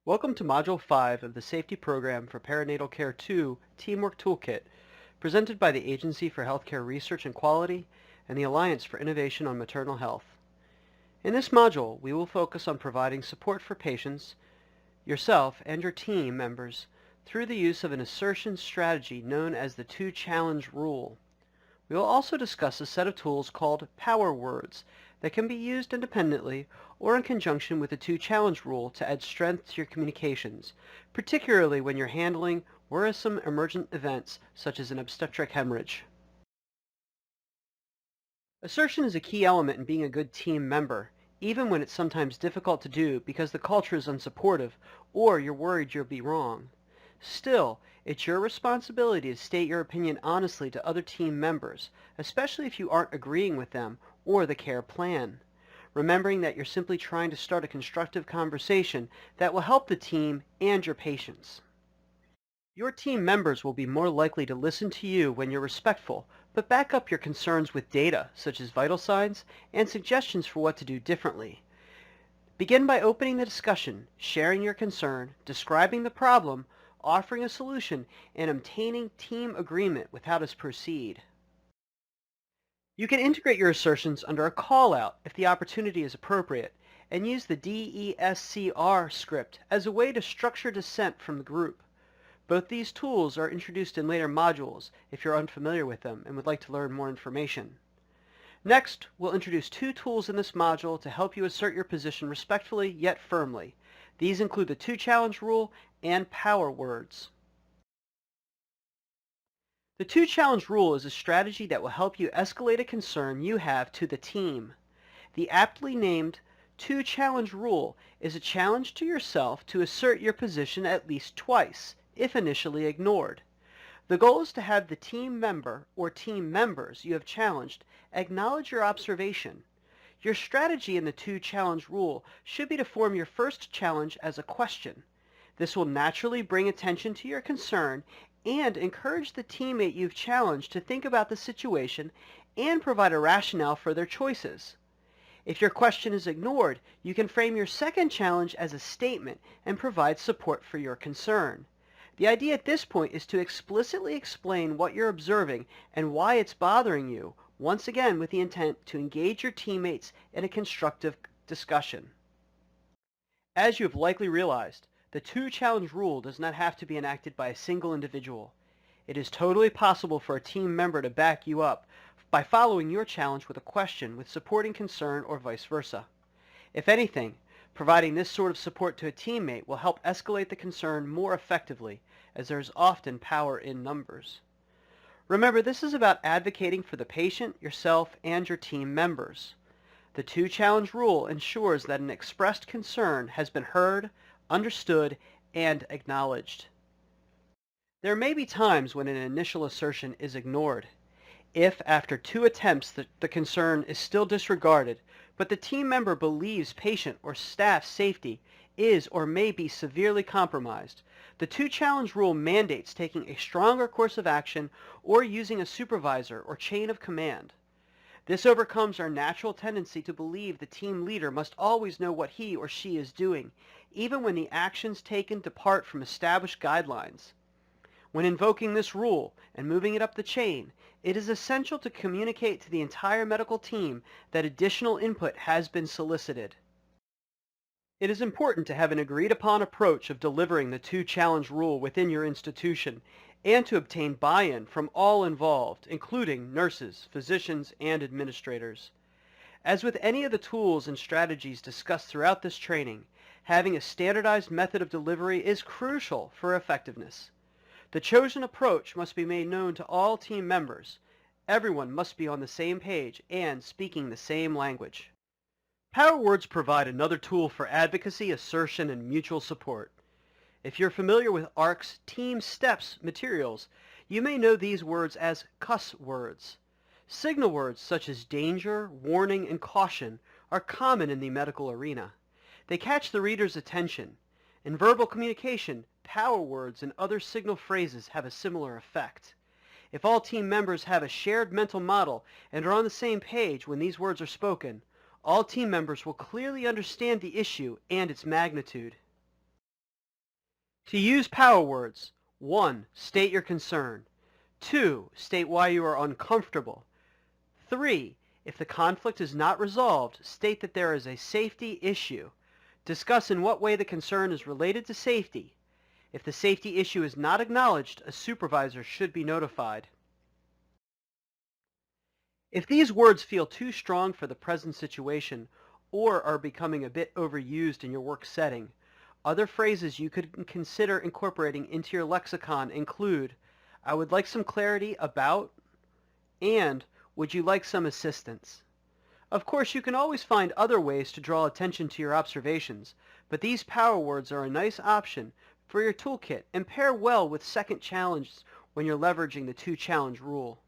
Welcome to Module 5 of the Safety Program for Perinatal Care 2 Teamwork Toolkit, presented by the Agency for Healthcare Research and Quality and the Alliance for Innovation on Maternal Health. In this module, we will focus on providing support for patients, yourself, and your team members through the use of an assertion strategy known as the two-challenge rule. We will also discuss a set of tools called power words that can be used independently or in conjunction with the two-challenge rule to add strength to your communications, particularly when you're handling worrisome emergent events such as an obstetric hemorrhage. Assertion is a key element in being a good team member, even when it's sometimes difficult to do because the culture is unsupportive or you're worried you'll be wrong. Still, it's your responsibility to state your opinion honestly to other team members, especially if you aren't agreeing with them or the care plan, remembering that you're simply trying to start a constructive conversation that will help the team and your patients. Your team members will be more likely to listen to you when you're respectful, but back up your concerns with data, such as vital signs and suggestions for what to do differently. Begin by opening the discussion, sharing your concern, describing the problem, offering a solution, and obtaining team agreement with how to proceed. You can integrate your assertions under a call-out if the opportunity is appropriate, and use the DESCR script as a way to structure dissent from the group. Both these tools are introduced in later modules if you're unfamiliar with them and would like to learn more information. Next, we'll introduce two tools in this module to help you assert your position respectfully yet firmly. These include the two-challenge rule and power words. The two-challenge rule is a strategy that will help you escalate a concern you have to the team. The aptly named two-challenge rule is a challenge to yourself to assert your position at least twice, if initially ignored. The goal is to have the team member or team members you have challenged acknowledge your observation. Your strategy in the two-challenge rule should be to form your first challenge as a question. This will naturally bring attention to your concern and encourage the teammate you've challenged to think about the situation and provide a rationale for their choices. If your question is ignored, you can frame your second challenge as a statement and provide support for your concern. The idea at this point is to explicitly explain what you're observing and why it's bothering you, once again with the intent to engage your teammates in a constructive discussion. As you have likely realized, the two-challenge rule does not have to be enacted by a single individual. It is totally possible for a team member to back you up by following your challenge with a question with supporting concern or vice versa. If anything, providing this sort of support to a teammate will help escalate the concern more effectively, as there is often power in numbers. Remember, this is about advocating for the patient, yourself, and your team members. The two-challenge rule ensures that an expressed concern has been heard, understood, and acknowledged. There may be times when an initial assertion is ignored. If, after 2 attempts, the concern is still disregarded, but the team member believes patient or staff safety is or may be severely compromised, the two-challenge rule mandates taking a stronger course of action or using a supervisor or chain of command. This overcomes our natural tendency to believe the team leader must always know what he or she is doing, even when the actions taken depart from established guidelines. When invoking this rule and moving it up the chain, it is essential to communicate to the entire medical team that additional input has been solicited. It is important to have an agreed-upon approach of delivering the two-challenge rule within your institution and to obtain buy-in from all involved, including nurses, physicians, and administrators. As with any of the tools and strategies discussed throughout this training, having a standardized method of delivery is crucial for effectiveness. The chosen approach must be made known to all team members. Everyone must be on the same page and speaking the same language. Power words provide another tool for advocacy, assertion, and mutual support. If you're familiar with AHRQ's Team Steps materials, you may know these words as cuss words. Signal words such as danger, warning, and caution are common in the medical arena. They catch the reader's attention. In verbal communication, power words and other signal phrases have a similar effect. If all team members have a shared mental model and are on the same page when these words are spoken, all team members will clearly understand the issue and its magnitude. To use power words, 1. State your concern. 2. State why you are uncomfortable. 3. If the conflict is not resolved, state that there is a safety issue. Discuss in what way the concern is related to safety. If the safety issue is not acknowledged, a supervisor should be notified. If these words feel too strong for the present situation or are becoming a bit overused in your work setting, other phrases you could consider incorporating into your lexicon include, I would like some clarity about, and would you like some assistance? Of course, you can always find other ways to draw attention to your observations, but these power words are a nice option for your toolkit and pair well with second challenges when you're leveraging the two-challenge rule.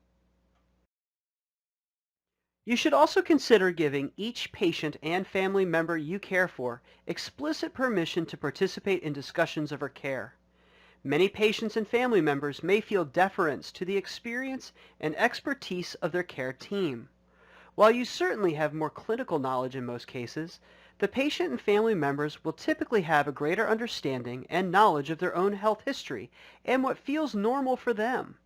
You should also consider giving each patient and family member you care for explicit permission to participate in discussions of her care. Many patients and family members may feel deference to the experience and expertise of their care team. While you certainly have more clinical knowledge in most cases, the patient and family members will typically have a greater understanding and knowledge of their own health history and what feels normal for them.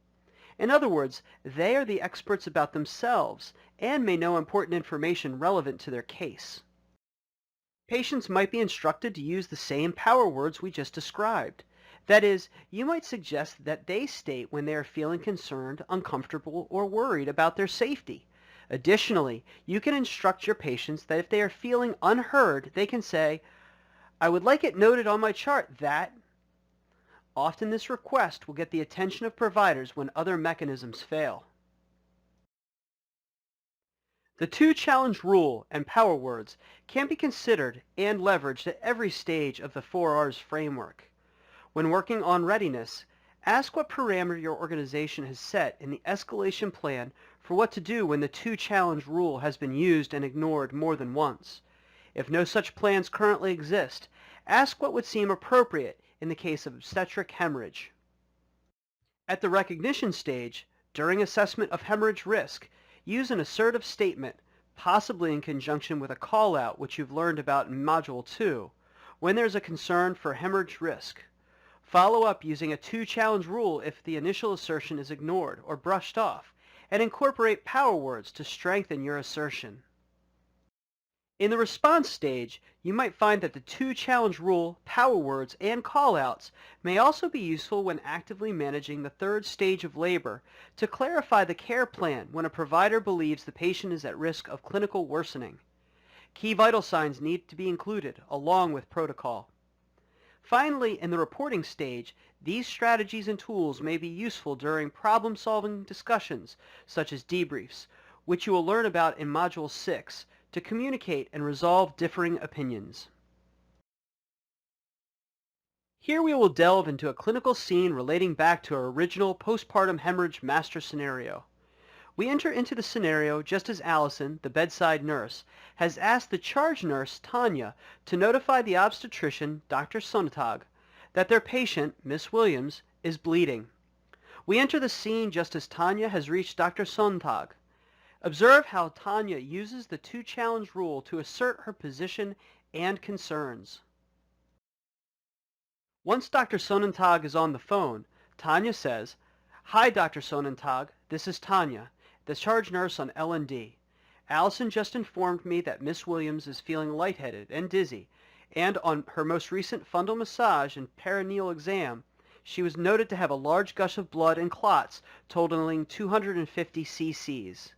In other words, they are the experts about themselves and may know important information relevant to their case. Patients might be instructed to use the same power words we just described. That is, you might suggest that they state when they are feeling concerned, uncomfortable, or worried about their safety. Additionally, you can instruct your patients that if they are feeling unheard, they can say, I would like it noted on my chart that... Often this request will get the attention of providers when other mechanisms fail. The two-challenge rule and power words can be considered and leveraged at every stage of the 4Rs framework. When working on readiness, ask what parameter your organization has set in the escalation plan for what to do when the two-challenge rule has been used and ignored more than once. If no such plans currently exist, ask what would seem appropriate in the case of obstetric hemorrhage. At the recognition stage, during assessment of hemorrhage risk, use an assertive statement, possibly in conjunction with a call-out which you've learned about in Module 2, when there's a concern for hemorrhage risk. Follow up using a two-challenge rule if the initial assertion is ignored or brushed off, and incorporate power words to strengthen your assertion. In the response stage, you might find that the two-challenge rule, power words, and call-outs may also be useful when actively managing the third stage of labor to clarify the care plan when a provider believes the patient is at risk of clinical worsening. Key vital signs need to be included, along with protocol. Finally, in the reporting stage, these strategies and tools may be useful during problem-solving discussions, such as debriefs, which you will learn about in Module 6, to communicate and resolve differing opinions. Here we will delve into a clinical scene relating back to our original postpartum hemorrhage master scenario. We enter into the scenario just as Allison, the bedside nurse, has asked the charge nurse, Tanya, to notify the obstetrician, Dr. Sonntag, that their patient, Miss Williams, is bleeding. We enter the scene just as Tanya has reached Dr. Sonntag. Observe how Tanya uses the two-challenge rule to assert her position and concerns. Once Dr. Sonntag is on the phone, Tanya says, Hi, Dr. Sonntag, this is Tanya, the charge nurse on L&D. Allison just informed me that Miss Williams is feeling lightheaded and dizzy, and on her most recent fundal massage and perineal exam, she was noted to have a large gush of blood and clots totaling 250 cc's.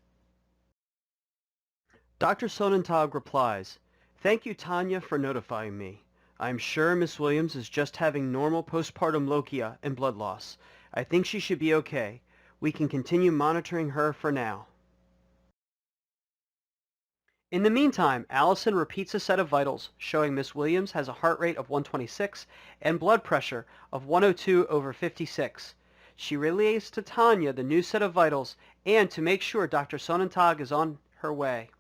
Dr. Sonntag replies, Thank you, Tanya, for notifying me. I am sure Miss Williams is just having normal postpartum lochia and blood loss. I think she should be okay. We can continue monitoring her for now. In the meantime, Allison repeats a set of vitals showing Miss Williams has a heart rate of 126 and blood pressure of 102/56. She relays to Tanya the new set of vitals and to make sure Dr. Sonntag is on her way.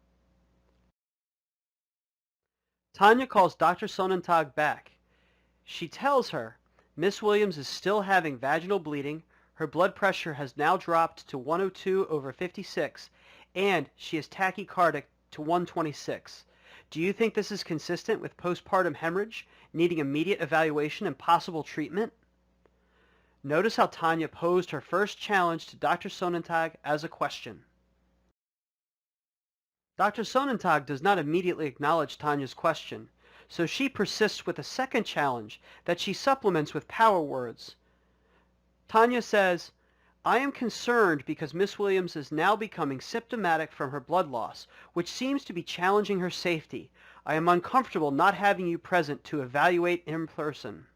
Tanya calls Dr. Sonntag back. She tells her Miss Williams is still having vaginal bleeding, her blood pressure has now dropped to 102/56, and she is tachycardic to 126. Do you think this is consistent with postpartum hemorrhage, needing immediate evaluation and possible treatment? Notice how Tanya posed her first challenge to Dr. Sonnentag as a question. Dr. Sonnentag does not immediately acknowledge Tanya's question, so she persists with a second challenge that she supplements with power words. Tanya says, I am concerned because Miss Williams is now becoming symptomatic from her blood loss, which seems to be challenging her safety. I am uncomfortable not having you present to evaluate in person.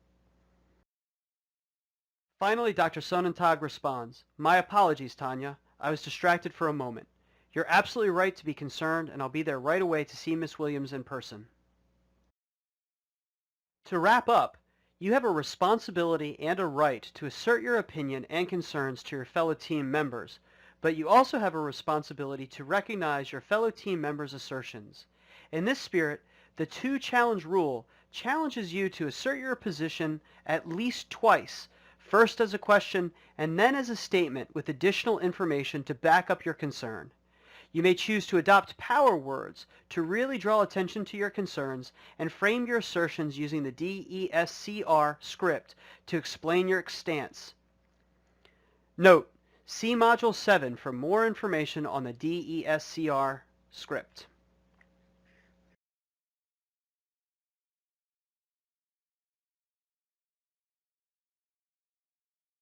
Finally, Dr. Sonnentag responds, My apologies, Tanya. I was distracted for a moment. You're absolutely right to be concerned, and I'll be there right away to see Miss Williams in person. To wrap up, you have a responsibility and a right to assert your opinion and concerns to your fellow team members, but you also have a responsibility to recognize your fellow team members' assertions. In this spirit, the two-challenge rule challenges you to assert your position at least twice, first as a question and then as a statement with additional information to back up your concern. You may choose to adopt power words to really draw attention to your concerns and frame your assertions using the DESCR script to explain your stance. Note, see Module 7 for more information on the DESCR script.